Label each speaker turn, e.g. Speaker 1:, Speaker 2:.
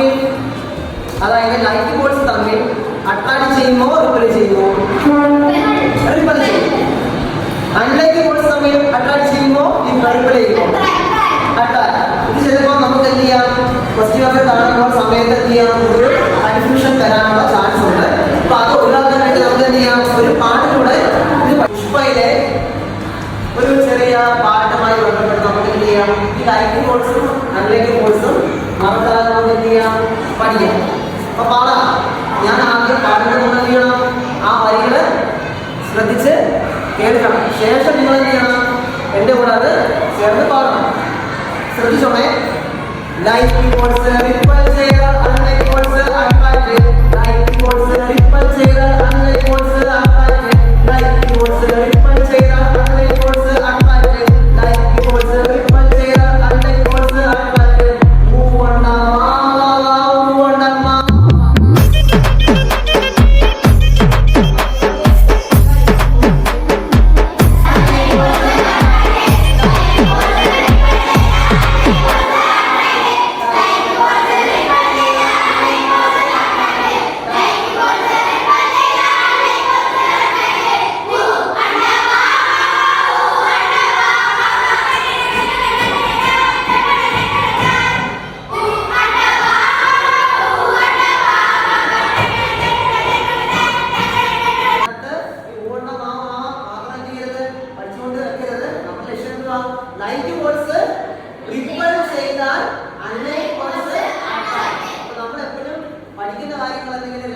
Speaker 1: തമ്മിൽ, അതായത് light balls തമ്മിൽ അട്രാക്ട് ചെയ്യുമോ റിപ്പൽ ചെയ്യുമോ? റിപ്പൽ ചെയ്യും. അൺലൈറ്റ് ബോൾസ് തമ്മിൽ അട്രാക്ട് ചെയ്യുമോ റിപ്പൽ ചെയ്യുമോ? അട്രാക്ട്. ഇത് ചിലപ്പോൾ നമുക്ക് എന്ത് ചെയ്യാം, ഫസ്റ്റ് പേപ്പർ കാണുമ്പോൾ സമയത്ത് എന്ത് ചെയ്യാം, ഒരു കൺഫ്യൂഷൻ തരാനുള്ള ചാൻസ് ഉണ്ട്. അപ്പൊ അത് ഒഴിവാക്കാൻ വേണ്ടി നമുക്ക് എന്ത് ചെയ്യാം, ഒരു പാട്ടിലൂടെ പുഷ്പയിലെ ഒരു ചെറിയ പാട്ടുമായി ബന്ധപ്പെട്ട് നമുക്ക് എന്ത് ചെയ്യാം, ഈ ലൈറ്റ് ബോൾസും അൺലൈറ്റ് ബോൾസും മറക്കാതെ നമുക്ക് എന്ത് ചെയ്യാം, പഠിക്കാം. അപ്പൊ പാടാം. ഞാൻ ആദ്യം പാടുന്നത് നമ്മൾ എന്ത് ചെയ്യണം, ആ വരികള് ശ്രദ്ധിച്ച് കേൾക്കണം. ശേഷം നിങ്ങൾ എന്ത് ചെയ്യണം, എൻ്റെ കൂടെ അത് ചേർന്ന് പാടണം. ശ്രദ്ധിച്ചോണേ. ലൈറ്റ് ബോൾസ് റിപ്പൽ ചെയ്താൽ unlight balls attract. Light balls repel ചെയ്താൽ unlight balls attract. Light balls repel ചെയ്താൽ unlight balls attract. Light balls repel ചെയ്താൽ unlight balls attract. Light balls repel ചെയ്താൽ അൺലൈറ്റ് ബോൾസ് അട്രാക്ട്. അപ്പോൾ നമ്മൾ എപ്പോഴും പഠിക്കുന്ന കാര്യങ്ങൾ എന്തെങ്കിലും